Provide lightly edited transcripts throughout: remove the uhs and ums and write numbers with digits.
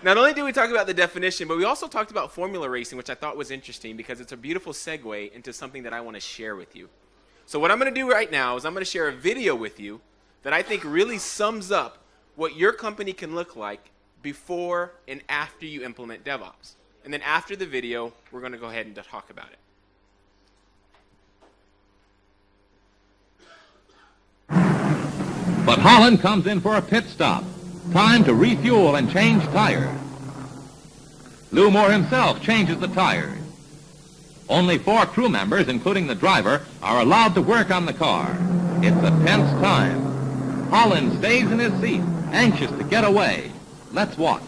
Not only did we talk about the definition, but we also talked about formula racing, which I thought was interesting because it's a beautiful segue into something that I want to share with you. So what I'm going to do right now is I'm going to share a video with you that I think really sums up what your company can look like before and after you implement DevOps. And then after the video, we're going to go ahead and talk about it. But Holland comes in for a pit stop. Time to refuel and change tires. Lou Moore himself changes the tires. Only 4 crew members, including the driver, are allowed to work on the car. It's a tense time. Holland stays in his seat, anxious to get away. Let's watch.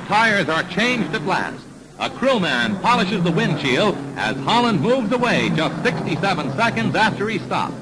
Tires are changed at last. A crewman polishes the windshield as Holland moves away just 67 seconds after he stopped.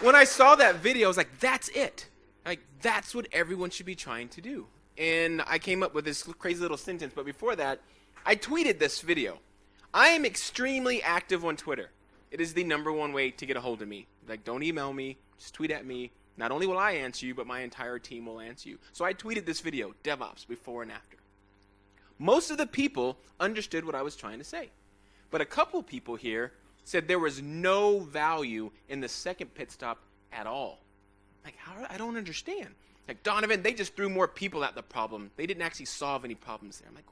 When I saw that video, I was like, that's it. Like, that's what everyone should be trying to do. And I came up with this crazy little sentence, but before that, I tweeted this video. I am extremely active on Twitter. It is the #1 way to get a hold of me. Like, don't email me, just tweet at me. Not only will I answer you, but my entire team will answer you. So I tweeted this video, DevOps, before and after. Most of the people understood what I was trying to say. But a couple people here said there was no value in the second pit stop at all. Like, how? I don't understand. Like, Donovan, they just threw more people at the problem. They didn't actually solve any problems there. I'm like,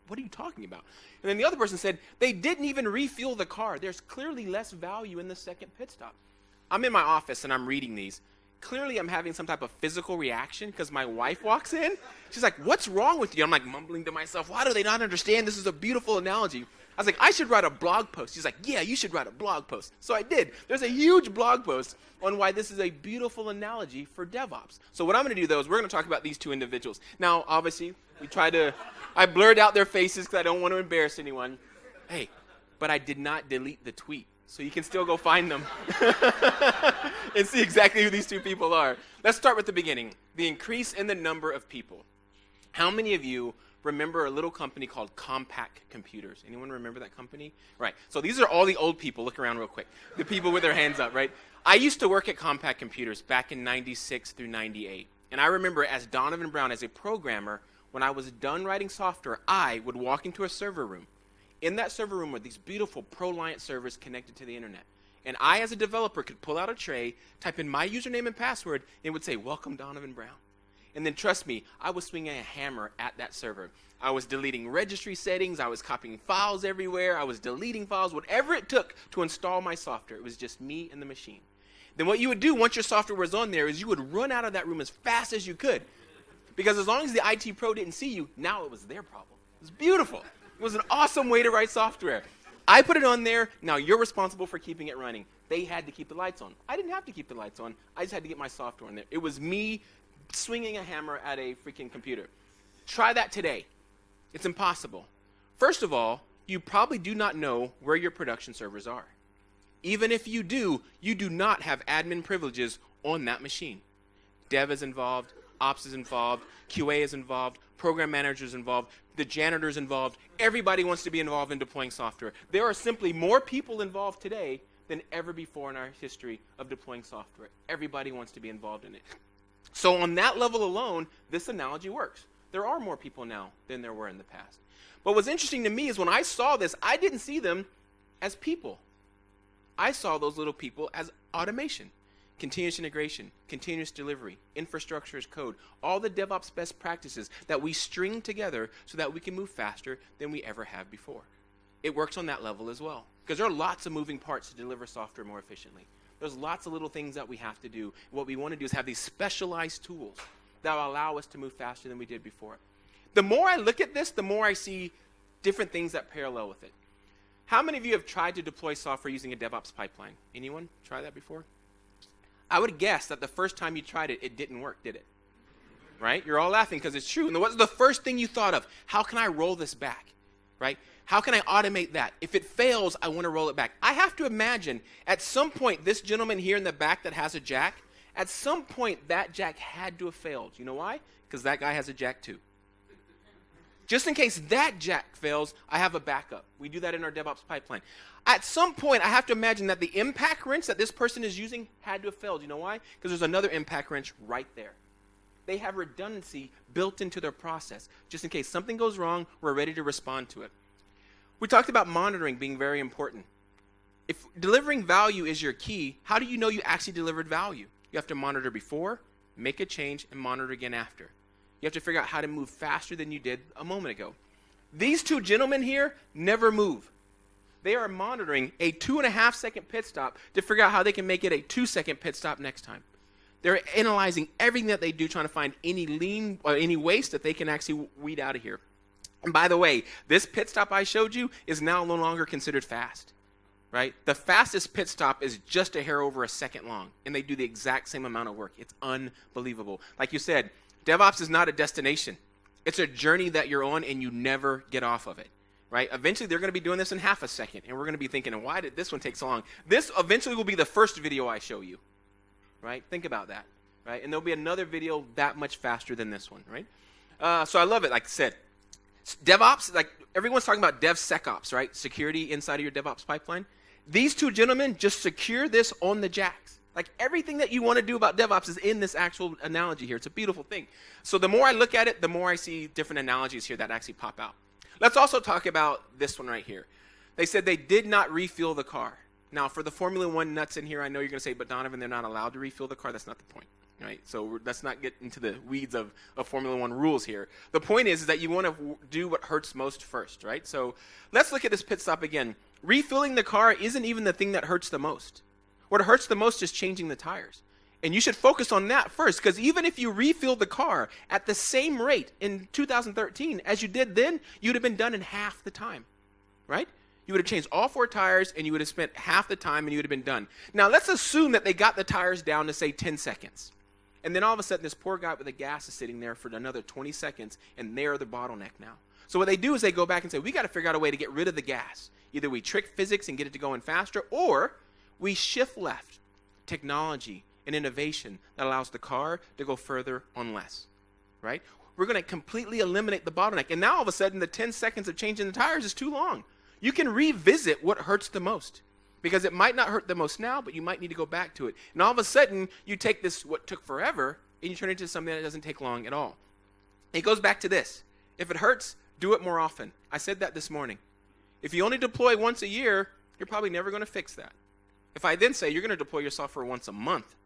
what are you talking about? And then the other person said, they didn't even refuel the car. There's clearly less value in the second pit stop. I'm in my office and I'm reading these. Clearly I'm having some type of physical reaction because my wife walks in. She's like, what's wrong with you? I'm like mumbling to myself, why do they not understand? This is a beautiful analogy. I was like, I should write a blog post. She's like, yeah, you should write a blog post. So I did. There's a huge blog post on why this is a beautiful analogy for DevOps. So what I'm going to do, though, is we're going to talk about these two individuals. Now, obviously, I blurred out their faces because I don't want to embarrass anyone. Hey, but I did not delete the tweet. So you can still go find them and see exactly who these two people are. Let's start with the beginning. The increase in the number of people. How many of you remember a little company called Compaq Computers? Anyone remember that company? Right. So these are all the old people. Look around real quick. The people with their hands up, right? I used to work at Compaq Computers back in 96 through 98. And I remember as Donovan Brown, as a programmer, when I was done writing software, I would walk into a server room. In that server room were these beautiful ProLiant servers connected to the internet. And I, as a developer, could pull out a tray, type in my username and password, and it would say, welcome Donovan Brown. And then trust me, I was swinging a hammer at that server. I was deleting registry settings. I was copying files everywhere. I was deleting files, whatever it took to install my software. It was just me and the machine. Then what you would do once your software was on there is you would run out of that room as fast as you could. Because as long as the IT pro didn't see you, now it was their problem. It was beautiful. It was an awesome way to write software. I put it on there. Now you're responsible for keeping it running. They had to keep the lights on. I didn't have to keep the lights on. I just had to get my software on there. It was me swinging a hammer at a freaking computer. Try that today. It's impossible. First of all, you probably do not know where your production servers are. Even if you do not have admin privileges on that machine. Dev is involved, ops is involved, QA is involved, program manager is involved, the janitor is involved. Everybody wants to be involved in deploying software. There are simply more people involved today than ever before in our history of deploying software. Everybody wants to be involved in it. So on that level alone, this analogy works. There are more people now than there were in the past. But what's interesting to me is when I saw this, I didn't see them as people. I saw those little people as automation, continuous integration, continuous delivery, infrastructure as code, all the DevOps best practices that we string together so that we can move faster than we ever have before. It works on that level as well, because there are lots of moving parts to deliver software more efficiently. There's lots of little things that we have to do. What we want to do is have these specialized tools that will allow us to move faster than we did before. The more I look at this, the more I see different things that parallel with it. How many of you have tried to deploy software using a DevOps pipeline? Anyone try that before? I would guess that the first time you tried it, it didn't work, did it? Right? You're all laughing because it's true. And what's the first thing you thought of? How can I roll this back? Right? How can I automate that? If it fails, I want to roll it back. I have to imagine at some point, this gentleman here in the back that has a jack, at some point that jack had to have failed. You know why? Because that guy has a jack too. Just in case that jack fails, I have a backup. We do that in our DevOps pipeline. At some point, I have to imagine that the impact wrench that this person is using had to have failed. You know why? Because there's another impact wrench right there. They have redundancy built into their process. Just in case something goes wrong, we're ready to respond to it. We talked about monitoring being very important. If delivering value is your key, how do you know you actually delivered value? You have to monitor before, make a change, and monitor again after. You have to figure out how to move faster than you did a moment ago. These two gentlemen here never move. They are monitoring a 2.5-second pit stop to figure out how they can make it a 2-second pit stop next time. They're analyzing everything that they do, trying to find any lean or any waste that they can actually weed out of here. And by the way, this pit stop I showed you is now no longer considered fast, right? The fastest pit stop is just a hair over a second long, and they do the exact same amount of work. It's unbelievable. Like you said, DevOps is not a destination. It's a journey that you're on, and you never get off of it, right? Eventually, they're going to be doing this in half a second, and we're going to be thinking, why did this one take so long? This eventually will be the first video I show you, right? Think about that, right? And there'll be another video that much faster than this one, right? So I love it, like I said. DevOps, like everyone's talking about DevSecOps, right? Security inside of your DevOps pipeline. These two gentlemen just secure this on the jacks. Like everything that you want to do about DevOps is in this actual analogy here. It's a beautiful thing. So the more I look at it, the more I see different analogies here that actually pop out. Let's also talk about this one right here. They said they did not refuel the car. Now, for the Formula One nuts in here, I know you're going to say, but Donovan, they're not allowed to refuel the car. That's not the point, right? So let's not get into the weeds of Formula One rules here. The point is that you want to do what hurts most first, right? So let's look at this pit stop again. Refueling the car isn't even the thing that hurts the most. What hurts the most is changing the tires. And you should focus on that first, because even if you refueled the car at the same rate in 2013 as you did then, you'd have been done in half the time, right? You would have changed all 4 tires, and you would have spent half the time, and you would have been done. Now, let's assume that they got the tires down to, say, 10 seconds. And then all of a sudden, this poor guy with the gas is sitting there for another 20 seconds, and they're the bottleneck now. So what they do is they go back and say, we got to figure out a way to get rid of the gas. Either we trick physics and get it to go in faster, or we shift left technology and innovation that allows the car to go further on less, right? We're going to completely eliminate the bottleneck. And now all of a sudden, the 10 seconds of changing the tires is too long. You can revisit what hurts the most, because it might not hurt the most now, but you might need to go back to it. And all of a sudden, you take this, what took forever, and you turn it into something that doesn't take long at all. It goes back to this. If it hurts, do it more often. I said that this morning. If you only deploy once a year, you're probably never going to fix that. If I then say you're going to deploy your software once a month,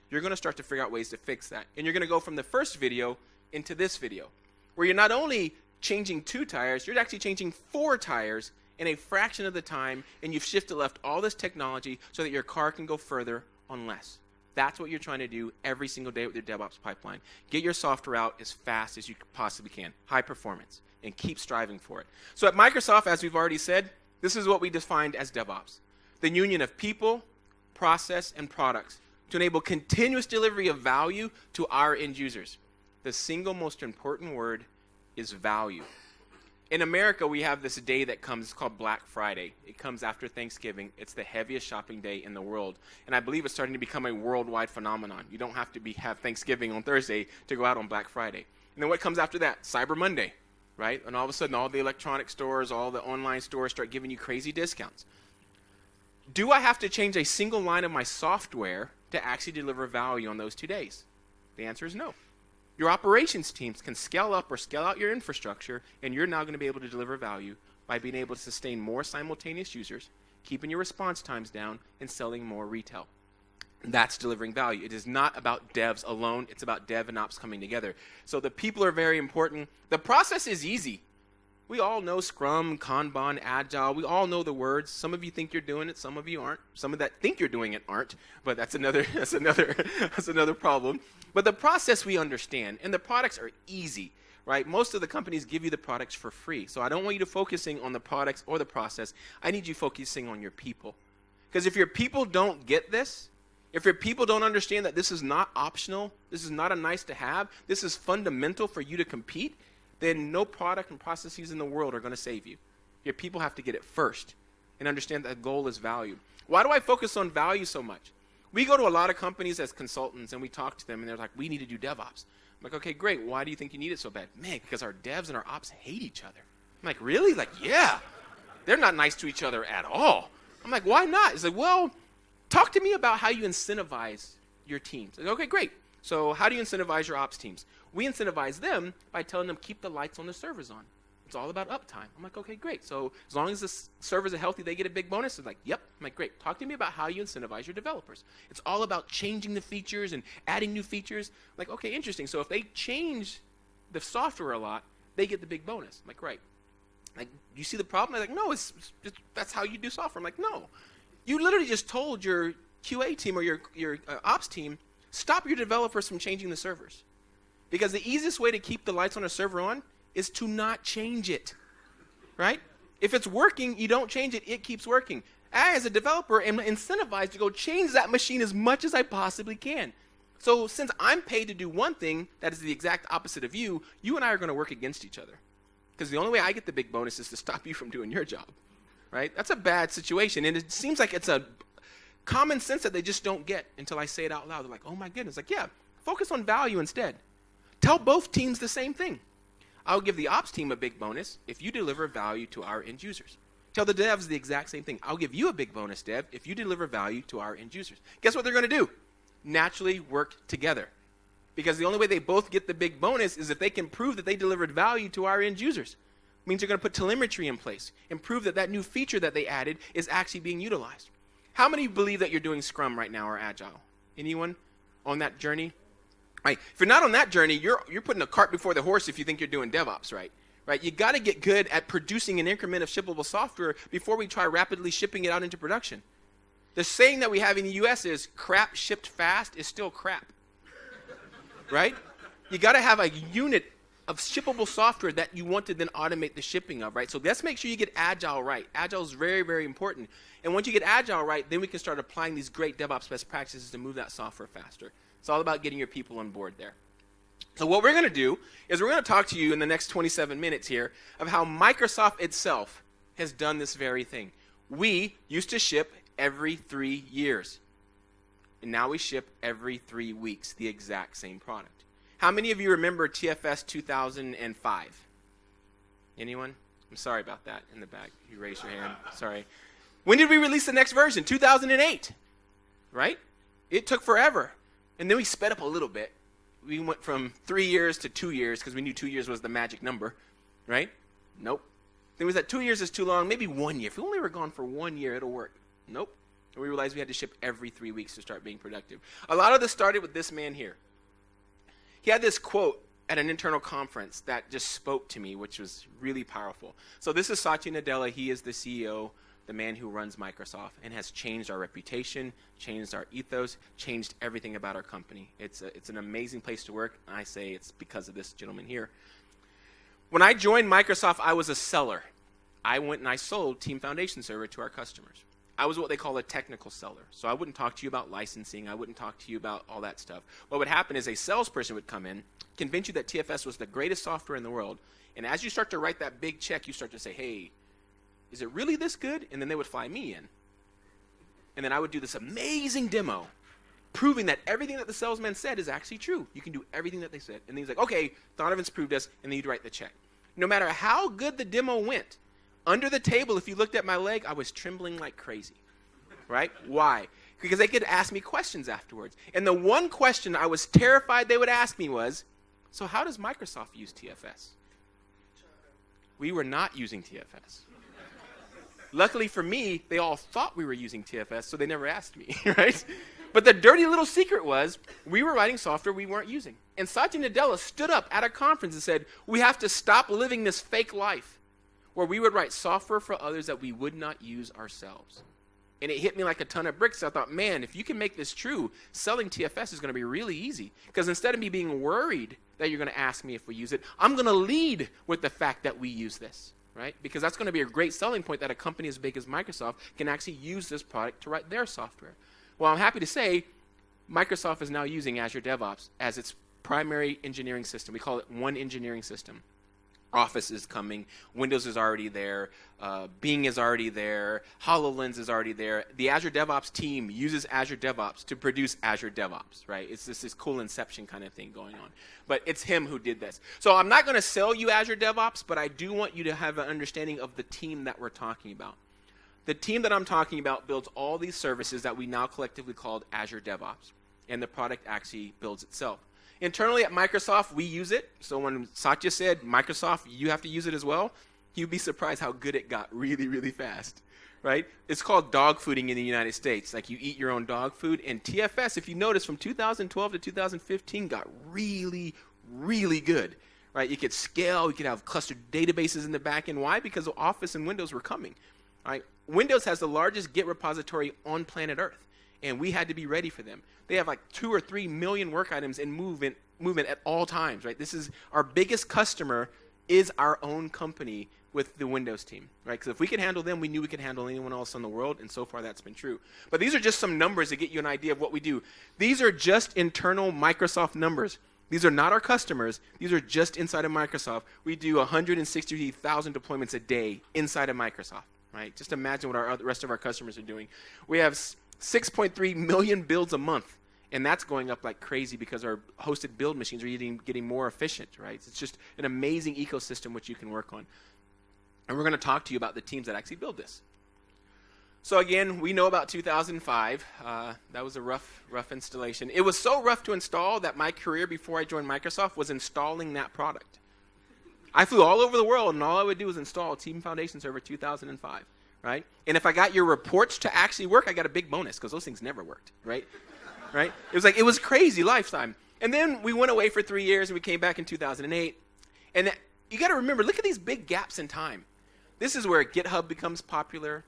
you're going to start to figure out ways to fix that. And you're going to go from the first video into this video, where you're not only changing 2 tires, you're actually changing 4 tires in a fraction of the time, and you've shifted left all this technology so that your car can go further on less. That's what you're trying to do every single day with your DevOps pipeline. Get your software out as fast as you possibly can, high performance, and keep striving for it. So at Microsoft, as we've already said, this is what we defined as DevOps: the union of people, process, and products to enable continuous delivery of value to our end users. The single most important word is value. In America, we have this day that comes, it's called Black Friday. It comes after Thanksgiving. It's the heaviest shopping day in the world. And I believe it's starting to become a worldwide phenomenon. You don't have to have Thanksgiving on Thursday to go out on Black Friday. And then what comes after that? Cyber Monday, right? And all of a sudden, all the electronic stores, all the online stores start giving you crazy discounts. Do I have to change a single line of my software to actually deliver value on those 2 days? The answer is no. Your operations teams can scale up or scale out your infrastructure, and you're now going to be able to deliver value by being able to sustain more simultaneous users, keeping your response times down, and selling more retail. That's delivering value. It is not about devs alone. It's about dev and ops coming together. So the people are very important. The process is easy. We all know Scrum, Kanban, Agile. We all know the words. Some of you think you're doing it. Some of you aren't. Some of that think you're doing it aren't. But that's another problem. But the process we understand, and the products are easy, right? Most of the companies give you the products for free. So I don't want you to focusing on the products or the process. I need you focusing on your people. Because if your people don't get this, if your people don't understand that this is not optional, this is not a nice to have, this is fundamental for you to compete, then no product and processes in the world are going to save you. Your people have to get it first and understand that the goal is value. Why do I focus on value so much? We go to a lot of companies as consultants and we talk to them and they're like, we need to do DevOps. I'm like, okay, great. Why do you think you need it so bad? Man, because our devs and our ops hate each other. I'm like, really? Like, yeah. They're not nice to each other at all. I'm like, why not? It's like, well, talk to me about how you incentivize your teams. Like, okay, great. So how do you incentivize your ops teams? We incentivize them by telling them keep the lights on the servers on. It's all about uptime. I'm like, okay, great. So as long as the servers are healthy, they get a big bonus. It's like, yep. I'm like, great. Talk to me about how you incentivize your developers. It's all about changing the features and adding new features. I'm like, okay, interesting. So if they change the software a lot, they get the big bonus. I'm like, right. Like, you see the problem? They're like, no, it's that's how you do software. I'm like, no. You literally just told your QA team or your ops team, stop your developers from changing the servers. Because the easiest way to keep the lights on a server on is to not change it, right? If it's working, you don't change it, it keeps working. I, as a developer, am incentivized to go change that machine as much as I possibly can. So since I'm paid to do one thing that is the exact opposite of you, you and I are going to work against each other. Because the only way I get the big bonus is to stop you from doing your job, right? That's a bad situation. And it seems like it's a common sense that they just don't get until I say it out loud. They're like, oh my goodness. Like, yeah, focus on value instead. Tell both teams the same thing. I'll give the ops team a big bonus if you deliver value to our end users. Tell the devs the exact same thing. I'll give you a big bonus, dev, if you deliver value to our end users. Guess what they're going to do? Naturally work together. Because the only way they both get the big bonus is if they can prove that they delivered value to our end users. It means they're going to put telemetry in place and prove that that new feature that they added is actually being utilized. How many believe that you're doing Scrum right now or Agile? Anyone on that journey? Right. If you're not on that journey, you're putting a cart before the horse if you think you're doing DevOps, right? Right. You got to get good at producing an increment of shippable software before we try rapidly shipping it out into production. The saying that we have in the U.S. is crap shipped fast is still crap, right? You got to have a unit of shippable software that you want to then automate the shipping of, right? So let's make sure you get Agile right. Agile is very, very important. And once you get Agile right, then we can start applying these great DevOps best practices to move that software faster. It's all about getting your people on board there. So what we're going to do is we're going to talk to you in the next 27 minutes here of how Microsoft itself has done this very thing. We used to ship every 3 years. And now we ship every 3 weeks the exact same product. How many of you remember TFS 2005? Anyone? I'm sorry about that in the back. You raised your hand. Sorry. When did we release the next version? 2008, right? It took forever. And then we sped up a little bit. We went from 3 years to 2 years because we knew 2 years was the magic number, right? Nope. Then we said 2 years is too long, maybe 1 year. If we only were gone for 1 year, it'll work. Nope. And we realized we had to ship every 3 weeks to start being productive. A lot of this started with this man here. He had this quote at an internal conference that just spoke to me, which was really powerful. So this is Satya Nadella. He is the CEO, the man who runs Microsoft, and has changed our reputation, changed our ethos, changed everything about our company. It's an amazing place to work, and I say it's because of this gentleman here. When I joined Microsoft, I was a seller. I went and I sold Team Foundation Server to our customers. I was what they call a technical seller. So I wouldn't talk to you about licensing. I wouldn't talk to you about all that stuff. What would happen is a salesperson would come in, convince you that TFS was the greatest software in the world, and as you start to write that big check, you start to say, hey, is it really this good? And then they would fly me in. And then I would do this amazing demo, proving that everything that the salesman said is actually true. You can do everything that they said. And then he's like, okay, Donovan's proved us, and then you'd write the check. No matter how good the demo went, under the table, if you looked at my leg, I was trembling like crazy, right? Why? Because they could ask me questions afterwards. And the one question I was terrified they would ask me was, So how does Microsoft use TFS? We were not using TFS. Luckily for me, they all thought we were using TFS, so they never asked me, right? But the dirty little secret was we were writing software we weren't using. And Satya Nadella stood up at a conference and said, we have to stop living this fake life where we would write software for others that we would not use ourselves. And it hit me like a ton of bricks. I thought, man, if you can make this true, selling TFS is going to be really easy. Because instead of me being worried that you're going to ask me if we use it, I'm going to lead with the fact that we use this, right? Because that's going to be a great selling point that a company as big as Microsoft can actually use this product to write their software. Well, I'm happy to say Microsoft is now using Azure DevOps as its primary engineering system. We call it one engineering system. Office is coming, Windows is already there, Bing is already there, HoloLens is already there. The Azure DevOps team uses Azure DevOps to produce Azure DevOps, right? It's this cool inception kind of thing going on. But it's him who did this. So I'm not going to sell you Azure DevOps, but I do want you to have an understanding of the team that we're talking about. The team that I'm talking about builds all these services that we now collectively call Azure DevOps, and the product actually builds itself. Internally at Microsoft, we use it. So when Satya said, Microsoft, you have to use it as well, you'd be surprised how good it got really, really fast, right? It's called dog fooding in the United States. Like you eat your own dog food. And TFS, if you notice, from 2012 to 2015 got really, really good, right? You could scale. You could have clustered databases in the back end. Why? Because Office and Windows were coming, right? Windows has the largest Git repository on planet Earth. And we had to be ready for them. They have like 2 or 3 million work items in movement at all times, right? This is our biggest customer is our own company with the Windows team, right? Because if we could handle them, we knew we could handle anyone else in the world, and so far that's been true. But these are just some numbers to get you an idea of what we do. These are just internal Microsoft numbers. These are not our customers. These are just inside of Microsoft. We do 160,000 deployments a day inside of Microsoft, right? Just imagine what the rest of our customers are doing. We have 6.3 million builds a month, and that's going up like crazy because our hosted build machines are getting more efficient, right? It's just an amazing ecosystem which you can work on. And we're going to talk to you about the teams that actually build this. So again, we know about 2005. That was a rough installation. It was so rough to install that my career before I joined Microsoft was installing that product. I flew all over the world, and all I would do was install Team Foundation Server 2005. Right? And if I got your reports to actually work, I got a big bonus because those things never worked, right? Right? It was crazy lifetime. And then we went away for 3 years and we came back in 2008. And you got to remember, look at these big gaps in time. This is where GitHub becomes popular,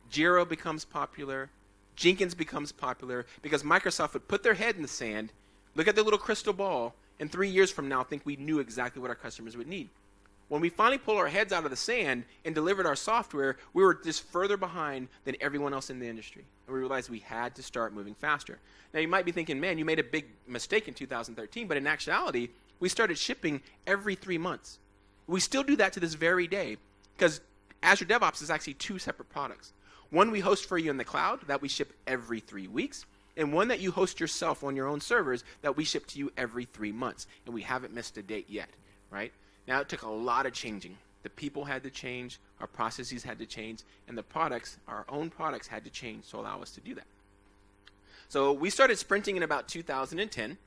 Jira becomes popular, Jenkins becomes popular because Microsoft would put their head in the sand, look at their little crystal ball, and 3 years from now think we knew exactly what our customers would need. When we finally pulled our heads out of the sand and delivered our software, we were just further behind than everyone else in the industry. And we realized we had to start moving faster. Now, you might be thinking, man, you made a big mistake in 2013, but in actuality, we started shipping every 3 months. We still do that to this very day because Azure DevOps is actually 2 separate products. One we host for you in the cloud that we ship every 3 weeks, and one that you host yourself on your own servers that we ship to you every 3 months. And we haven't missed a date yet, right? Now, it took a lot of changing. The people had to change, our processes had to change, and the products, our own products, had to change to allow us to do that. So we started sprinting in about 2010,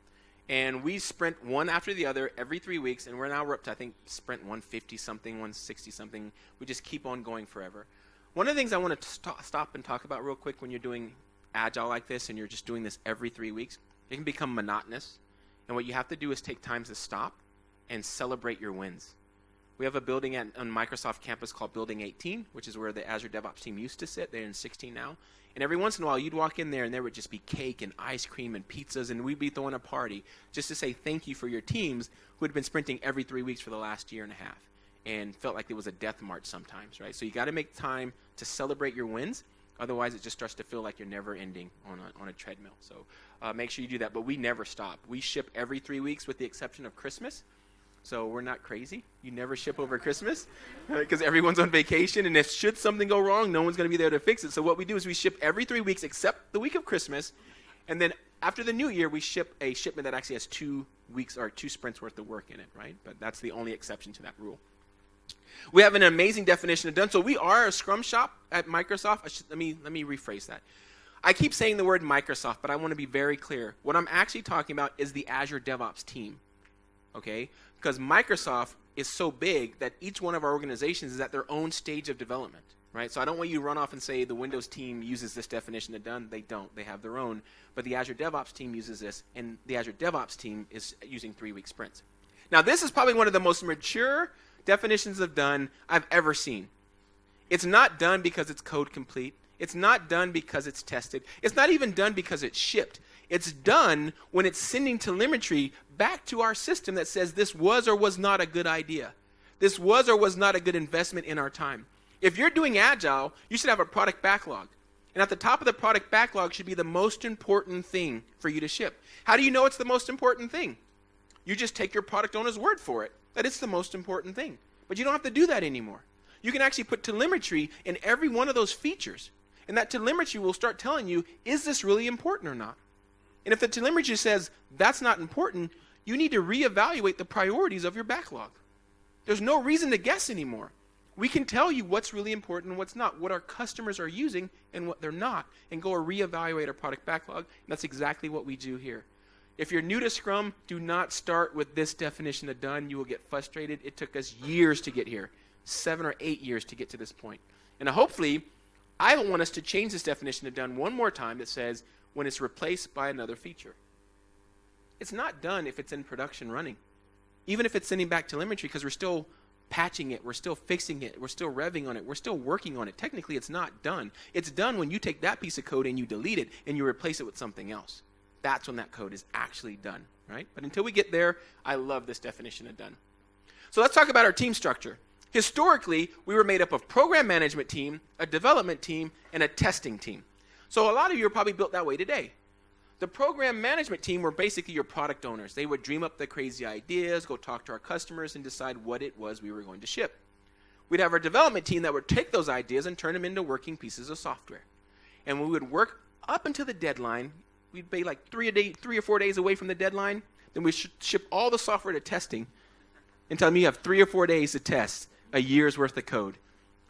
and we sprint one after the other every 3 weeks, and we're up to, I think, sprint 150-something, 160-something. We just keep on going forever. One of the things I want to stop and talk about real quick when you're doing Agile like this and you're just doing this every 3 weeks, it can become monotonous, and what you have to do is take time to stop and celebrate your wins. We have a building on Microsoft campus called Building 18, which is where the Azure DevOps team used to sit. They're in 16 now. And every once in a while, you'd walk in there, and there would just be cake and ice cream and pizzas, and we'd be throwing a party just to say thank you for your teams who had been sprinting every 3 weeks for the last year and a half and felt like it was a death march sometimes, right? So you got to make time to celebrate your wins. Otherwise, it just starts to feel like you're never ending on a treadmill. So make sure you do that. But we never stop. We ship every 3 weeks with the exception of Christmas. So we're not crazy. You never ship over Christmas because everyone's on vacation, and if should something go wrong, no one's going to be there to fix it. So what we do is we ship every 3 weeks except the week of Christmas, and then after the new year, we ship a shipment that actually has 2 weeks or 2 sprints worth of work in it, right? But that's the only exception to that rule. We have an amazing definition of done. So we are a Scrum shop at Microsoft. Let me rephrase that. I keep saying the word Microsoft, but I want to be very clear. What I'm actually talking about is the Azure DevOps team. okay? Because Microsoft is so big that each one of our organizations is at their own stage of development, right? So I don't want you to run off and say the Windows team uses this definition of done. They don't. They have their own. But the Azure DevOps team uses this, and the Azure DevOps team is using 3-week sprints. Now, this is probably one of the most mature definitions of done I've ever seen. It's not done because it's code complete. It's not done because it's tested. It's not even done because it's shipped. It's done when it's sending telemetry back to our system that says this was or was not a good idea. This was or was not a good investment in our time. If you're doing Agile, you should have a product backlog. And at the top of the product backlog should be the most important thing for you to ship. How do you know it's the most important thing? You just take your product owner's word for it, that it's the most important thing. But you don't have to do that anymore. You can actually put telemetry in every one of those features. And that telemetry will start telling you, is this really important or not? And if the telemetry says that's not important, you need to reevaluate the priorities of your backlog. There's no reason to guess anymore. We can tell you what's really important and what's not, what our customers are using and what they're not, and go reevaluate our product backlog. And that's exactly what we do here. If you're new to Scrum, do not start with this definition of done. You will get frustrated. It took us years to get here, 7 or 8 years to get to this point. And hopefully, I want us to change this definition of done one more time that says when it's replaced by another feature. It's not done if it's in production running. Even if it's sending back telemetry, because we're still patching it, we're still fixing it, we're still revving on it, we're still working on it. Technically, it's not done. It's done when you take that piece of code and you delete it and you replace it with something else. That's when that code is actually done, right? But until we get there, I love this definition of done. So let's talk about our team structure. Historically, we were made up of program management team, a development team, and a testing team. So a lot of you are probably built that way today. The program management team were basically your product owners. They would dream up the crazy ideas, go talk to our customers, and decide what it was we were going to ship. We'd have our development team that would take those ideas and turn them into working pieces of software. And we would work up until the deadline. We'd be like 3 or 4 days away from the deadline. Then we should ship all the software to testing and tell them you have 3 or 4 days to test a year's worth of code.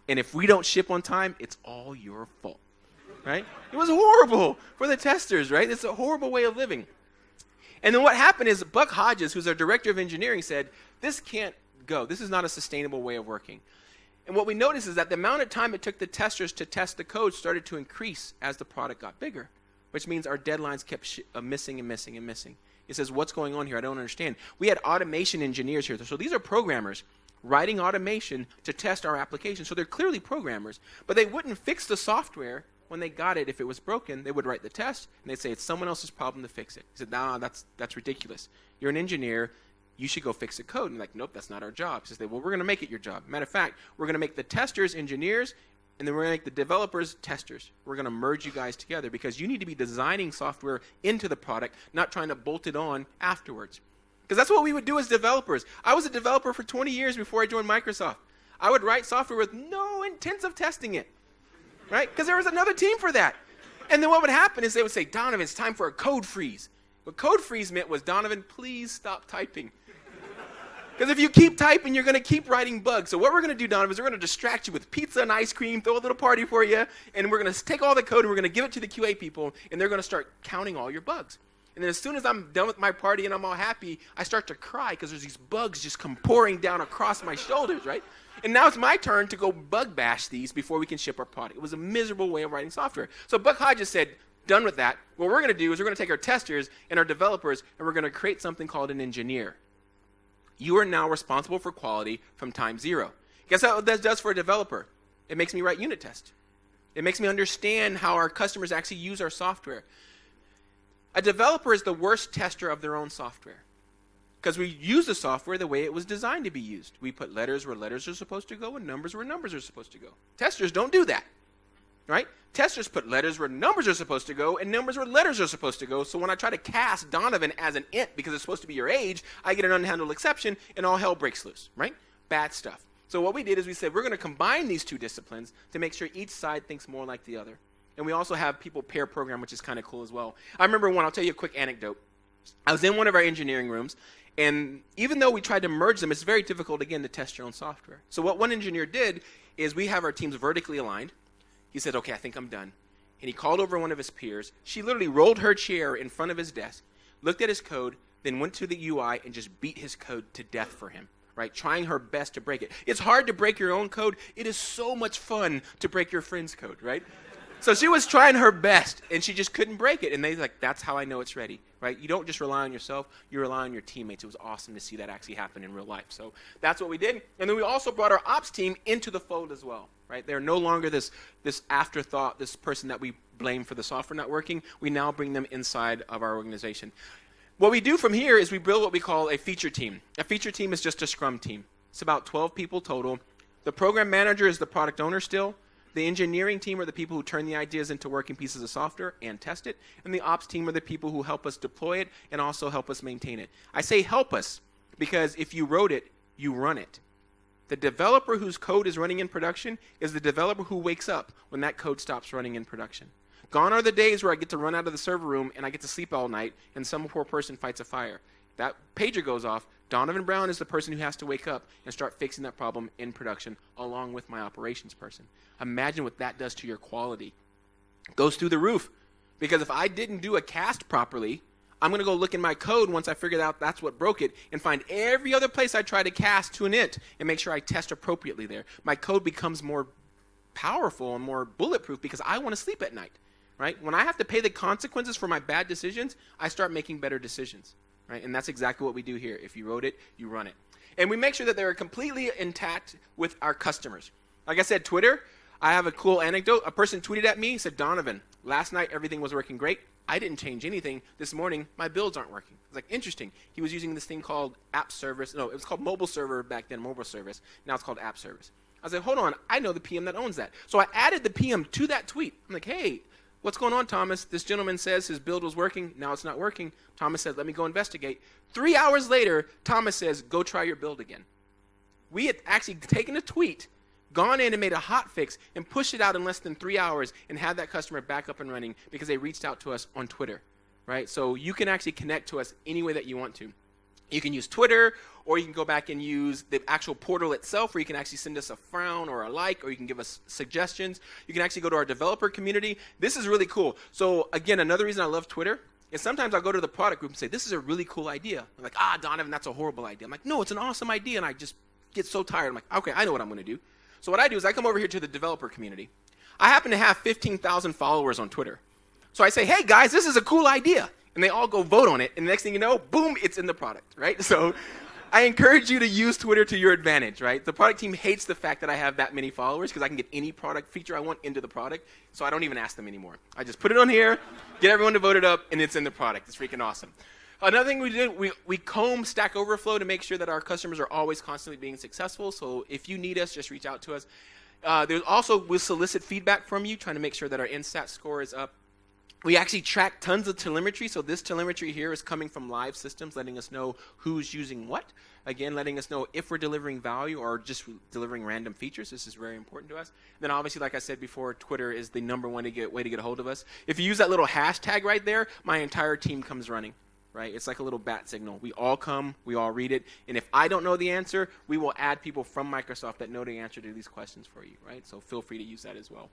And if we don't ship on time, it's all your fault. Right? It was horrible for the testers, right? It's a horrible way of living. And then what happened is Buck Hodges, who's our director of engineering, said, this can't go. This is not a sustainable way of working. And what we noticed is that the amount of time it took the testers to test the code started to increase as the product got bigger, which means our deadlines kept missing and missing and missing. He says, what's going on here? I don't understand. We had automation engineers here. So these are programmers writing automation to test our application. So they're clearly programmers, but they wouldn't fix the software when they got it. If it was broken, they would write the test, and they'd say, it's someone else's problem to fix it. He said, nah, that's ridiculous. You're an engineer. You should go fix the code. And like, nope, that's not our job. He says, well, we're going to make it your job. Matter of fact, we're going to make the testers engineers, and then we're going to make the developers testers. We're going to merge you guys together because you need to be designing software into the product, not trying to bolt it on afterwards. Because that's what we would do as developers. I was a developer for 20 years before I joined Microsoft. I would write software with no intention of testing it. Right? Because there was another team for that. And then what would happen is they would say, Donovan, it's time for a code freeze. What code freeze meant was, Donovan, please stop typing. Because if you keep typing, you're going to keep writing bugs. So what we're going to do, Donovan, is we're going to distract you with pizza and ice cream, throw a little party for you, and we're going to take all the code and we're going to give it to the QA people, and they're going to start counting all your bugs. And then as soon as I'm done with my party and I'm all happy, I start to cry because there's these bugs just come pouring down across my shoulders, right? And now it's my turn to go bug bash these before we can ship our product. It was a miserable way of writing software. So Buck Hodges said, done with that. What we're going to do is we're going to take our testers and our developers and we're going to create something called an engineer. You are now responsible for quality from time zero. Guess what that does for a developer? It makes me write unit tests. It makes me understand how our customers actually use our software. A developer is the worst tester of their own software. Because we use the software the way it was designed to be used. We put letters where letters are supposed to go and numbers where numbers are supposed to go. Testers don't do that, right? Testers put letters where numbers are supposed to go and numbers where letters are supposed to go. So when I try to cast Donovan as an int because it's supposed to be your age, I get an unhandled exception and all hell breaks loose, right? Bad stuff. So what we did is we said we're going to combine these two disciplines to make sure each side thinks more like the other. And we also have people pair program, which is kind of cool as well. I remember one, I'll tell you a quick anecdote. I was in one of our engineering rooms, and even though we tried to merge them, it's very difficult, again, to test your own software. So what one engineer did is we have our teams vertically aligned. He said, okay, I think I'm done. And he called over one of his peers. She literally rolled her chair in front of his desk, looked at his code, then went to the UI and just beat his code to death for him, right? Trying her best to break it. It's hard to break your own code. It is so much fun to break your friend's code, right? So she was trying her best, and she just couldn't break it. And they like, that's how I know it's ready, right? You don't just rely on yourself. You rely on your teammates. It was awesome to see that actually happen in real life. So that's what we did. And then we also brought our ops team into the fold as well, right? They're no longer this afterthought, this person that we blame for the software not working. We now bring them inside of our organization. What we do from here is we build what we call a feature team. A feature team is just a Scrum team. It's about 12 people total. The program manager is the product owner still. The engineering team are the people who turn the ideas into working pieces of software and test it. And the ops team are the people who help us deploy it and also help us maintain it. I say help us because if you wrote it, you run it. The developer whose code is running in production is the developer who wakes up when that code stops running in production. Gone are the days where I get to run out of the server room and I get to sleep all night and some poor person fights a fire. That pager goes off. Donovan Brown is the person who has to wake up and start fixing that problem in production along with my operations person. Imagine what that does to your quality. It goes through the roof. Because if I didn't do a cast properly, I'm going to go look in my code once I figured out that's what broke it and find every other place I try to cast to an int and make sure I test appropriately there. My code becomes more powerful and more bulletproof because I want to sleep at night. Right? When I have to pay the consequences for my bad decisions, I start making better decisions. Right? And that's exactly what we do here. If you wrote it, you run it. And we make sure that they're completely intact with our customers. Like I said, Twitter, I have a cool anecdote. A person tweeted at me, said, Donovan, last night everything was working great. I didn't change anything. This morning, my builds aren't working. It's like, interesting. He was using this thing called app service. No, it was called mobile server back then, mobile service. Now it's called app service. I said, hold on, I know the PM that owns that. So I added the PM to that tweet. I'm like, hey, what's going on, Thomas? This gentleman says his build was working. Now it's not working. Thomas says, let me go investigate. 3 hours later, Thomas says, go try your build again. We had actually taken a tweet, gone in and made a hot fix, and pushed it out in less than 3 hours and had that customer back up and running because they reached out to us on Twitter, right? So you can actually connect to us any way that you want to. You can use Twitter, or you can go back and use the actual portal itself where you can actually send us a frown or a like, or you can give us suggestions. You can actually go to our developer community. This is really cool. So again, another reason I love Twitter is sometimes I'll go to the product group and say, this is a really cool idea. I'm like, Donovan, that's a horrible idea. I'm like, no, it's an awesome idea, and I just get so tired. I'm like, okay, I know what I'm going to do. So what I do is I come over here to the developer community. I happen to have 15,000 followers on Twitter. So I say, hey, guys, this is a cool idea. And they all go vote on it. And the next thing you know, boom, it's in the product, right? So I encourage you to use Twitter to your advantage, right? The product team hates the fact that I have that many followers because I can get any product feature I want into the product. So I don't even ask them anymore. I just put it on here, get everyone to vote it up, and it's in the product. It's freaking awesome. Another thing we do, we comb Stack Overflow to make sure that our customers are always constantly being successful. So if you need us, just reach out to us. There's also, we'll solicit feedback from you, trying to make sure that our NSAT score is up. We actually track tons of telemetry. So this telemetry here is coming from live systems, letting us know who's using what. Again, letting us know if we're delivering value or just delivering random features. This is very important to us. Then obviously, like I said before, Twitter is the number one way to get a hold of us. If you use that little hashtag right there, my entire team comes running. Right? It's like a little bat signal. We all come, we all read it, and if I don't know the answer, we will add people from Microsoft that know the answer to these questions for you, right? So feel free to use that as well.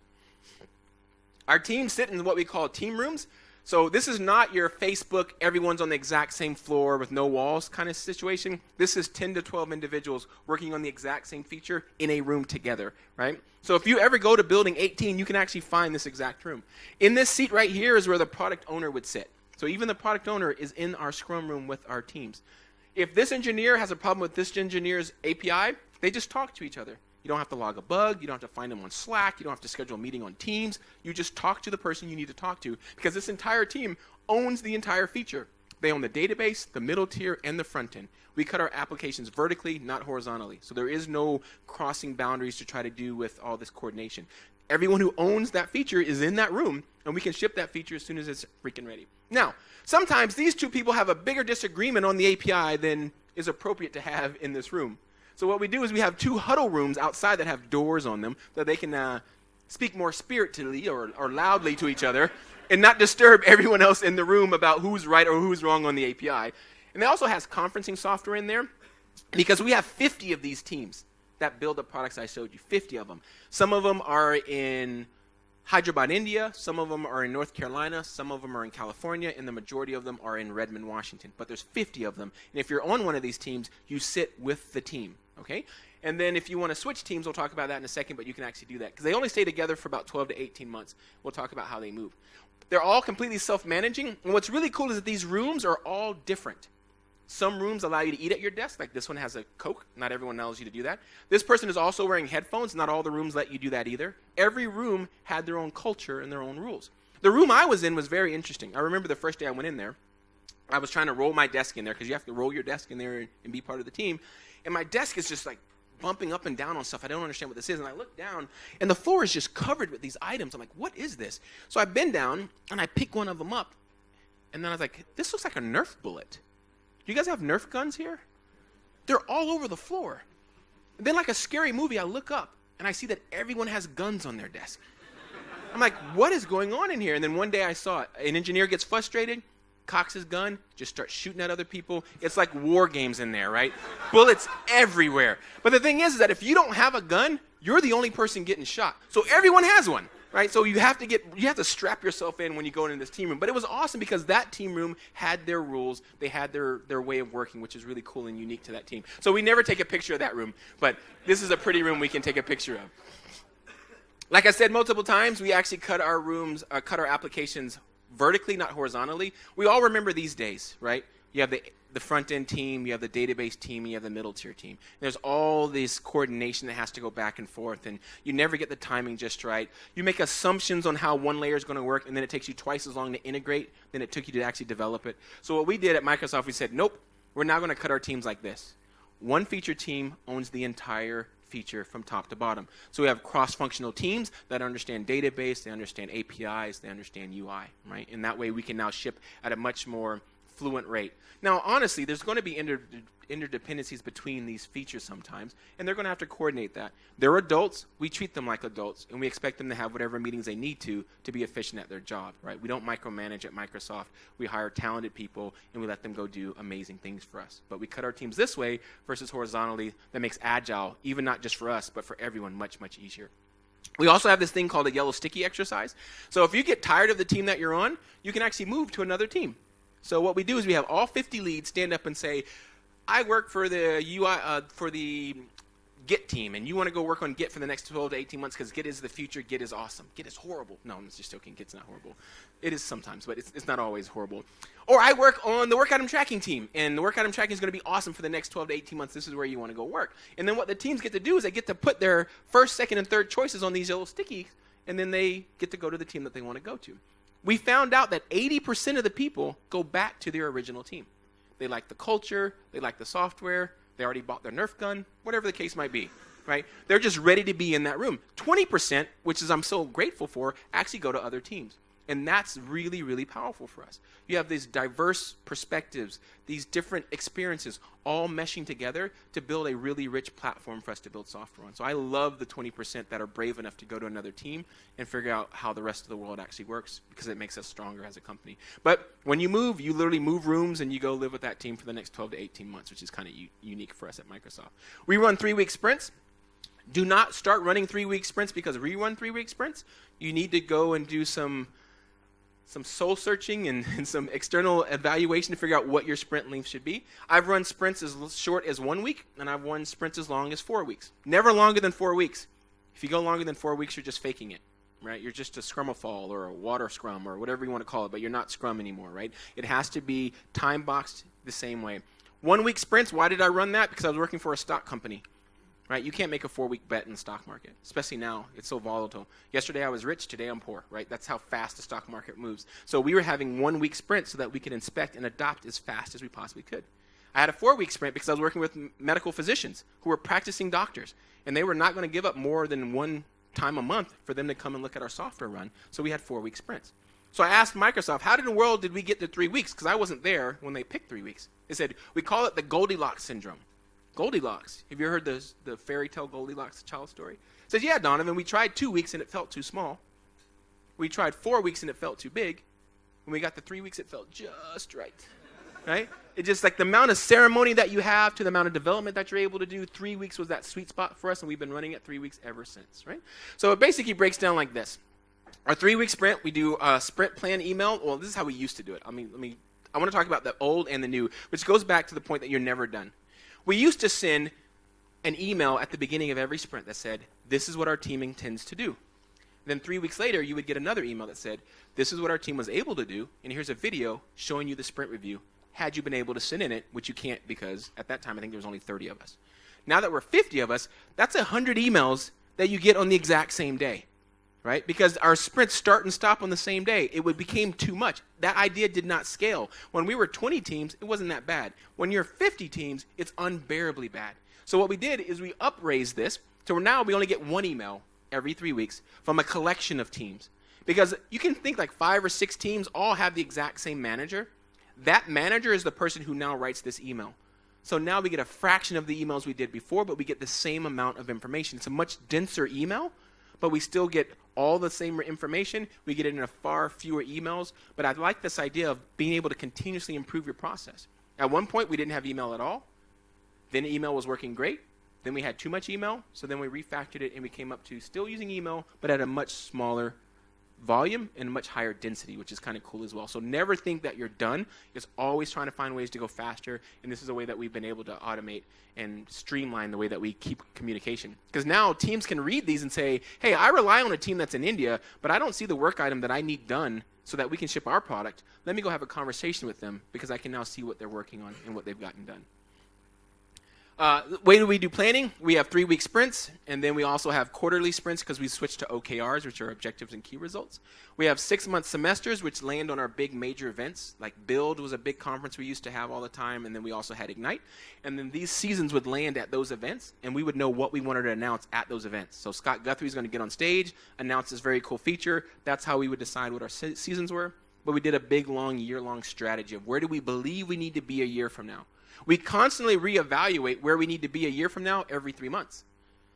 Our teams sit in what we call team rooms. So this is not your Facebook, everyone's on the exact same floor with no walls kind of situation. This is 10 to 12 individuals working on the exact same feature in a room together, right? So if you ever go to building 18, you can actually find this exact room. In this seat right here is where the product owner would sit. So even the product owner is in our Scrum room with our teams. If this engineer has a problem with this engineer's API, they just talk to each other. You don't have to log a bug. You don't have to find them on Slack. You don't have to schedule a meeting on Teams. You just talk to the person you need to talk to because this entire team owns the entire feature. They own the database, the middle tier, and the front end. We cut our applications vertically, not horizontally. So there is no crossing boundaries to try to do with all this coordination. Everyone who owns that feature is in that room, and we can ship that feature as soon as it's freaking ready. Now, sometimes these two people have a bigger disagreement on the API than is appropriate to have in this room. So what we do is we have 2 huddle rooms outside that have doors on them so they can speak more spiritedly or loudly to each other and not disturb everyone else in the room about who's right or who's wrong on the API. And it also has conferencing software in there because we have 50 of these teams that build the products I showed you, 50 of them. Some of them are in Hyderabad, India. Some of them are in North Carolina. Some of them are in California. And the majority of them are in Redmond, Washington. But there's 50 of them. And if you're on one of these teams, you sit with the team. Okay? And then if you want to switch teams, we'll talk about that in a second, but you can actually do that. Because they only stay together for about 12 to 18 months. We'll talk about how they move. They're all completely self-managing. And what's really cool is that these rooms are all different. Some rooms allow you to eat at your desk, like this one has a Coke. Not everyone allows you to do that. This person is also wearing headphones. Not all the rooms let you do that either. Every room had their own culture and their own rules. The room I was in was very interesting. I remember the first day I went in there, I was trying to roll my desk in there because you have to roll your desk in there and be part of the team. And my desk is just like bumping up and down on stuff. I don't understand what this is. And I look down, and the floor is just covered with these items. I'm like, what is this? So I bend down, and I pick one of them up. And then I was like, this looks like a Nerf bullet. Do you guys have Nerf guns here? They're all over the floor. And then like a scary movie, I look up, and I see that everyone has guns on their desk. I'm like, what is going on in here? And then one day I saw it. An engineer gets frustrated, cocks his gun, just starts shooting at other people. It's like war games in there, right? Bullets everywhere. But the thing is that if you don't have a gun, you're the only person getting shot. So everyone has one, right? So you have to strap yourself in when you go into this team room. But it was awesome because that team room had their rules. They had their way of working, which is really cool and unique to that team. So we never take a picture of that room, but this is a pretty room we can take a picture of. Like I said multiple times, we actually cut our rooms, cut our applications vertically, not horizontally. We all remember these days, right? You have the front-end team, you have the database team, you have the middle-tier team. There's all this coordination that has to go back and forth, and you never get the timing just right. You make assumptions on how one layer is going to work, and then it takes you twice as long to integrate than it took you to actually develop it. So what we did at Microsoft, we said, nope, we're now going to cut our teams like this. One feature team owns the entire feature from top to bottom. So we have cross-functional teams that understand database, they understand APIs, they understand UI, right? And that way we can now ship at a much more fluent rate. Now, honestly, there's going to be interdependencies between these features sometimes, and they're going to have to coordinate that. They're adults. We treat them like adults, and we expect them to have whatever meetings they need to be efficient at their job, right? We don't micromanage at Microsoft. We hire talented people, and we let them go do amazing things for us. But we cut our teams this way versus horizontally. That makes Agile, even not just for us, but for everyone, much, much easier. We also have this thing called a yellow sticky exercise. So if you get tired of the team that you're on, you can actually move to another team. So what we do is we have all 50 leads stand up and say, I work for the UI, for the Git team, and you want to go work on Git for the next 12 to 18 months because Git is the future. Git is awesome. Git is horrible. No, I'm just joking. Git's not horrible. It is sometimes, but it's not always horrible. Or I work on the work item tracking team, and the work item tracking is going to be awesome for the next 12 to 18 months. This is where you want to go work. And then what the teams get to do is they get to put their first, second, and third choices on these yellow stickies, and then they get to go to the team that they want to go to. We found out that 80% of the people go back to their original team. They like the culture, they like the software, they already bought their Nerf gun, whatever the case might be, right? They're just ready to be in that room. 20%, which is I'm so grateful for, actually go to other teams. And that's really, really powerful for us. You have these diverse perspectives, these different experiences, all meshing together to build a really rich platform for us to build software on. So I love the 20% that are brave enough to go to another team and figure out how the rest of the world actually works because it makes us stronger as a company. But when you move, you literally move rooms and you go live with that team for the next 12 to 18 months, which is kind of unique for us at Microsoft. We run 3-week sprints. Do not start running 3-week sprints because we run 3-week sprints. You need to go and do some soul searching and some external evaluation to figure out what your sprint length should be. I've run sprints as short as 1 week, and I've run sprints as long as 4 weeks. Never longer than 4 weeks. If you go longer than 4 weeks, you're just faking it, right? You're just a scrumathal or a water scrum or whatever you want to call it, but you're not scrum anymore, right? It has to be time boxed the same way. 1 week sprints, why did I run that? Because I was working for a stock company. Right? You can't make a 4-week bet in the stock market, especially now. It's so volatile. Yesterday I was rich, today I'm poor, right? That's how fast the stock market moves. So we were having 1-week sprints so that we could inspect and adopt as fast as we possibly could. I had a 4-week sprint because I was working with medical physicians who were practicing doctors, and they were not going to give up more than one time a month for them to come and look at our software run. So we had 4-week sprints. So I asked Microsoft, how in the world did we get to 3 weeks? Because I wasn't there when they picked 3 weeks. They said, we call it the Goldilocks syndrome. Goldilocks. Have you heard the fairy tale Goldilocks, the child story? It says, yeah, Donovan, we tried 2 weeks and it felt too small. We tried 4 weeks and it felt too big. When we got to 3 weeks, it felt just right. Right? It just like the amount of ceremony that you have to the amount of development that you're able to do, 3 weeks was that sweet spot for us, and we've been running at 3 weeks ever since, right? So it basically breaks down like this. Our 3-week sprint, we do a sprint plan email. Well, this is how we used to do it. I want to talk about the old and the new, which goes back to the point that you're never done. We used to send an email at the beginning of every sprint that said, this is what our team intends to do. Then 3 weeks later, you would get another email that said, this is what our team was able to do, and here's a video showing you the sprint review, had you been able to send in it, which you can't because at that time I think there was only 30 of us. Now that we're 50 of us, that's 100 emails that you get on the exact same day, right? Because our sprints start and stop on the same day. It became too much. That idea did not scale. When we were 20 teams, it wasn't that bad. When you're 50 teams, it's unbearably bad. So what we did is we upraised this to where now we only get 1 email every 3 weeks from a collection of teams. Because you can think like 5 or 6 teams all have the exact same manager. That manager is the person who now writes this email. So now we get a fraction of the emails we did before, but we get the same amount of information. It's a much denser email, but we still get all the same information. We get it in a far fewer emails. But I like this idea of being able to continuously improve your process. At one point, we didn't have email at all. Then email was working great. Then we had too much email, so then we refactored it and we came up to still using email, but at a much smaller volume and much higher density, which is kind of cool as well. So never think that you're done. It's always trying to find ways to go faster, and this is a way that we've been able to automate and streamline the way that we keep communication. Because now teams can read these and say, hey, I rely on a team that's in India, but I don't see the work item that I need done so that we can ship our product. Let me go have a conversation with them because I can now see what they're working on and what they've gotten done. The way we do planning, we have 3-week sprints, and then we also have quarterly sprints because we switched to OKRs, which are objectives and key results. We have 6-month semesters, which land on our big major events. Like Build was a big conference we used to have all the time, and then we also had Ignite. And then these seasons would land at those events, and we would know what we wanted to announce at those events. So Scott Guthrie's going to get on stage, announce this very cool feature. That's how we would decide what our seasons were. But we did a big, long, year-long strategy of where do we believe we need to be a year from now. We constantly reevaluate where we need to be a year from now every 3 months.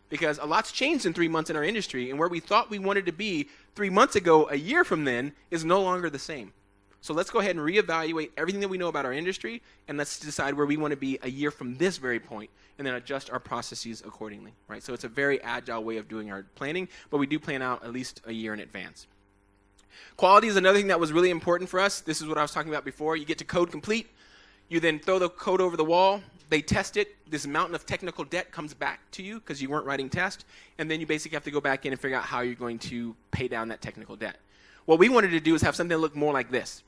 Because a lot's changed in 3 months in our industry, and where we thought we wanted to be 3 months ago, a year from then, is no longer the same. So let's go ahead and reevaluate everything that we know about our industry, and let's decide where we want to be a year from this very point, and then adjust our processes accordingly. Right? So it's a very agile way of doing our planning, but we do plan out at least a year in advance. Quality is another thing that was really important for us. This is what I was talking about before. You get to code complete. You then throw the code over the wall, they test it, this mountain of technical debt comes back to you because you weren't writing tests, and then you basically have to go back in and figure out how you're going to pay down that technical debt. What we wanted to do is have something that looked more like this.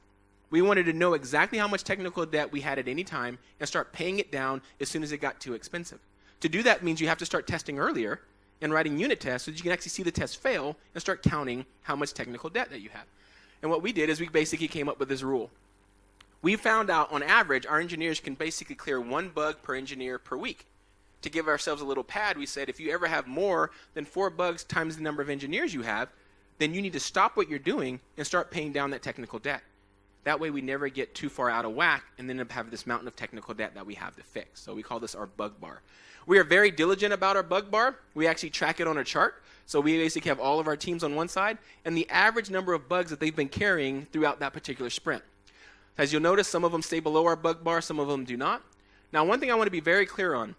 We wanted to know exactly how much technical debt we had at any time and start paying it down as soon as it got too expensive. To do that means you have to start testing earlier and writing unit tests so that you can actually see the test fail and start counting how much technical debt that you have. And what we did is we basically came up with this rule. We found out, on average, our engineers can basically clear 1 bug per engineer per week. To give ourselves a little pad, we said if you ever have more than 4 bugs times the number of engineers you have, then you need to stop what you're doing and start paying down that technical debt. That way we never get too far out of whack and then have this mountain of technical debt that we have to fix. So we call this our bug bar. We are very diligent about our bug bar. We actually track it on a chart. So we basically have all of our teams on one side and the average number of bugs that they've been carrying throughout that particular sprint. As you'll notice, some of them stay below our bug bar, some of them do not. Now, one thing I want to be very clear on,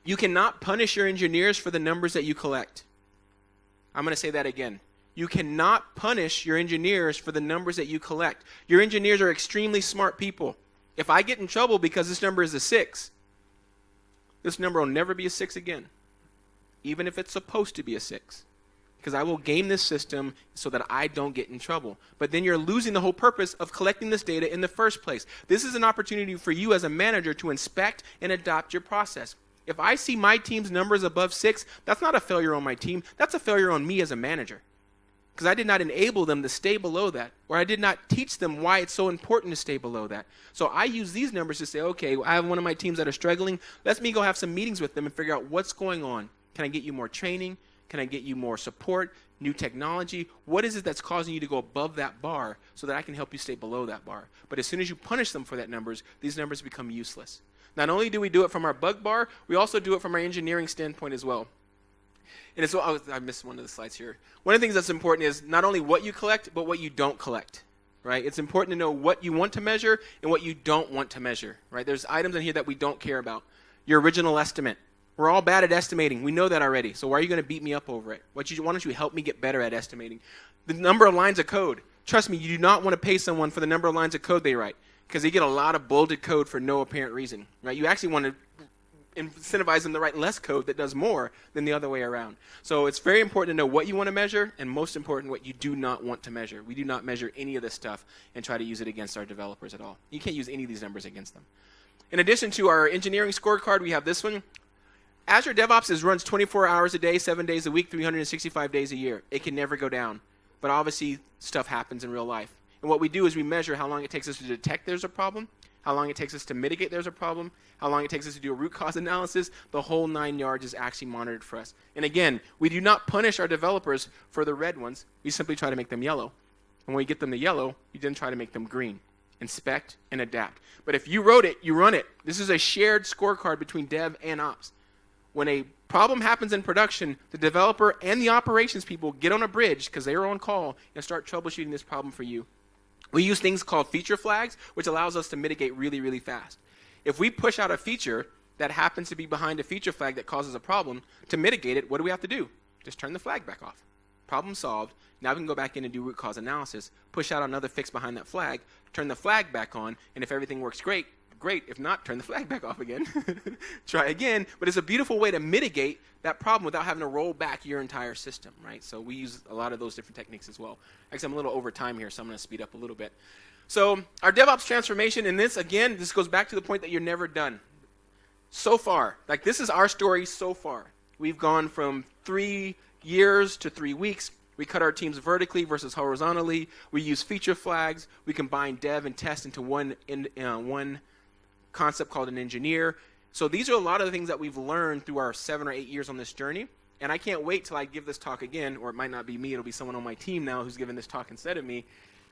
you cannot punish your engineers for the numbers that you collect. I'm going to say that again. You cannot punish your engineers for the numbers that you collect. Your engineers are extremely smart people. If I get in trouble because this number is a 6, this number will never be a 6 again, even if it's supposed to be a 6. Because I will game this system so that I don't get in trouble. But then you're losing the whole purpose of collecting this data in the first place. This is an opportunity for you as a manager to inspect and adopt your process. If I see my team's numbers above 6, that's not a failure on my team. That's a failure on me as a manager. Because I did not enable them to stay below that, or I did not teach them why it's so important to stay below that. So I use these numbers to say, okay, I have one of my teams that are struggling. Let me go have some meetings with them and figure out what's going on. Can I get you more training? Can I get you more support, new technology? What is it that's causing you to go above that bar so that I can help you stay below that bar? But as soon as you punish them for that numbers, these numbers become useless. Not only do we do it from our bug bar, we also do it from our engineering standpoint as well. And it's, I missed one of the slides here. One of the things that's important is not only what you collect, but what you don't collect. Right? It's important to know what you want to measure and what you don't want to measure. Right? There's items in here that we don't care about. Your original estimate. We're all bad at estimating. We know that already. So why are you going to beat me up over it? Why don't you help me get better at estimating? The number of lines of code. Trust me, you do not want to pay someone for the number of lines of code they write, because they get a lot of bolded code for no apparent reason. Right? You actually want to incentivize them to write less code that does more than the other way around. So it's very important to know what you want to measure, and most important, what you do not want to measure. We do not measure any of this stuff and try to use it against our developers at all. You can't use any of these numbers against them. In addition to our engineering scorecard, we have this one. Azure DevOps runs 24 hours a day, 7 days a week, 365 days a year. It can never go down. But obviously, stuff happens in real life. And what we do is we measure how long it takes us to detect there's a problem, how long it takes us to mitigate there's a problem, how long it takes us to do a root cause analysis. The whole 9 yards is actually monitored for us. And again, we do not punish our developers for the red ones. We simply try to make them yellow. And when we get them to yellow, we then try to make them green. Inspect and adapt. But if you wrote it, you run it. This is a shared scorecard between dev and ops. When a problem happens in production, the developer and the operations people get on a bridge, because they are on call, and start troubleshooting this problem for you. We use things called feature flags, which allows us to mitigate really, really fast. If we push out a feature that happens to be behind a feature flag that causes a problem, to mitigate it, what do we have to do? Just turn the flag back off. Problem solved. Now we can go back in and do root cause analysis, push out another fix behind that flag, turn the flag back on, and if everything works great. If not, turn the flag back off again. Try again. But it's a beautiful way to mitigate that problem without having to roll back your entire system, right? So we use a lot of those different techniques as well. Actually, I'm a little over time here, so I'm going to speed up a little bit. So our DevOps transformation, and this goes back to the point that you're never done. So far, like this is our story so far. We've gone from 3 years to 3 weeks. We cut our teams vertically versus horizontally. We use feature flags. We combine dev and test into one concept called an engineer. So these are a lot of the things that we've learned through our 7 or 8 years on this journey. And I can't wait till I give this talk again, or it might not be me, it'll be someone on my team now who's giving this talk instead of me.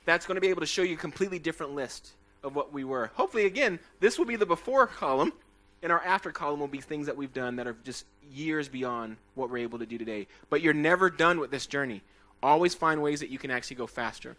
That's going to be able to show you a completely different list of what we were. Hopefully, again, this will be the before column, and our after column will be things that we've done that are just years beyond what we're able to do today. But you're never done with this journey. Always find ways that you can actually go faster.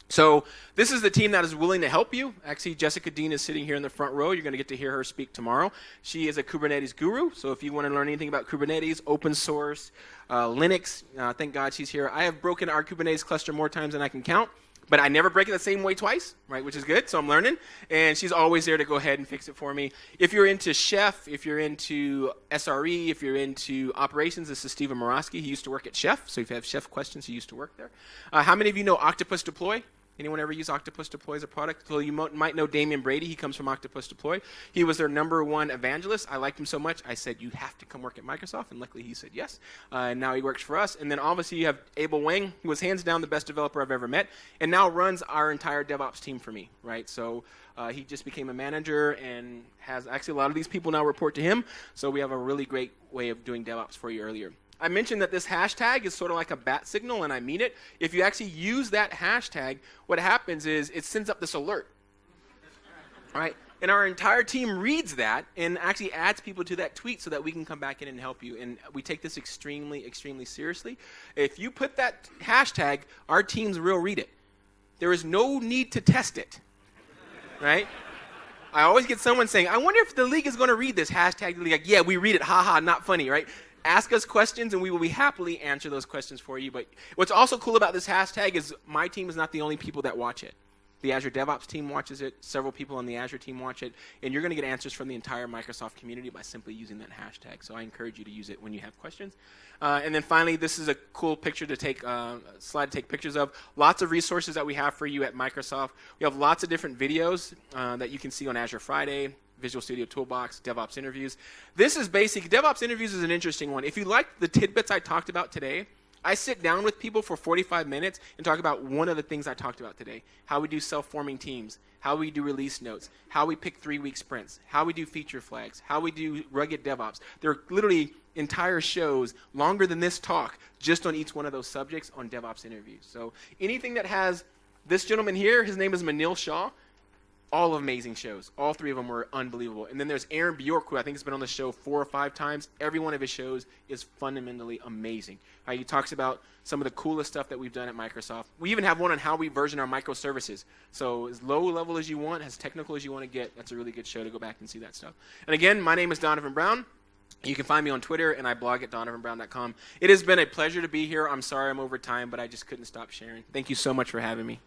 So this is the team that is willing to help you. Actually, Jessica Dean is sitting here in the front row. You're going to get to hear her speak tomorrow. She is a Kubernetes guru. So if you want to learn anything about Kubernetes, open source, Linux, thank God she's here. I have broken our Kubernetes cluster more times than I can count. But I never break it the same way twice, right, which is good, so I'm learning. And she's always there to go ahead and fix it for me. If you're into Chef, if you're into SRE, if you're into operations, this is Steven Morosky. He used to work at Chef, so if you have Chef questions, he used to work there. How many of you know Octopus Deploy? Anyone ever use Octopus Deploy as a product? So you might know Damian Brady. He comes from Octopus Deploy. He was their #1 evangelist. I liked him so much, I said, you have to come work at Microsoft. And luckily, he said yes. And now he works for us. And then obviously, you have Abel Wang, who was hands down the best developer I've ever met, and now runs our entire DevOps team for me, right? So he just became a manager and has actually a lot of these people now report to him. So we have a really great way of doing DevOps for you earlier. I mentioned that this hashtag is sort of like a bat signal, and I mean it. If you actually use that hashtag, what happens is it sends up this alert. All right? And our entire team reads that and actually adds people to that tweet so that we can come back in and help you. And we take this extremely, extremely seriously. If you put that hashtag, our teams will read it. There is no need to test it. Right? I always get someone saying, I wonder if the league is going to read this hashtag. The league, like, yeah, we read it. Ha ha, not funny, right? Ask us questions, and we will be happily answer those questions for you. But what's also cool about this hashtag is my team is not the only people that watch it. The Azure DevOps team watches it. Several people on the Azure team watch it. And you're going to get answers from the entire Microsoft community by simply using that hashtag. So I encourage you to use it when you have questions. And then finally, this is a cool picture to take, slide to take pictures of. Lots of resources that we have for you at Microsoft. We have lots of different videos that you can see on Azure Friday, Visual Studio Toolbox, DevOps Interviews. This is basic. DevOps Interviews is an interesting one. If you like the tidbits I talked about today, I sit down with people for 45 minutes and talk about one of the things I talked about today. How we do self-forming teams, how we do release notes, how we pick 3-week sprints, how we do feature flags, how we do rugged DevOps. There are literally entire shows longer than this talk just on each one of those subjects on DevOps Interviews. So anything that has this gentleman here, his name is Manil Shah. All amazing shows. All 3 of them were unbelievable. And then there's Aaron Bjork, who I think has been on the show 4 or 5 times. Every one of his shows is fundamentally amazing. He talks about some of the coolest stuff that we've done at Microsoft. We even have one on how we version our microservices. So as low level as you want, as technical as you want to get, that's a really good show to go back and see that stuff. And again, my name is Donovan Brown. You can find me on Twitter, and I blog at donovanbrown.com. It has been a pleasure to be here. I'm sorry I'm over time, but I just couldn't stop sharing. Thank you so much for having me.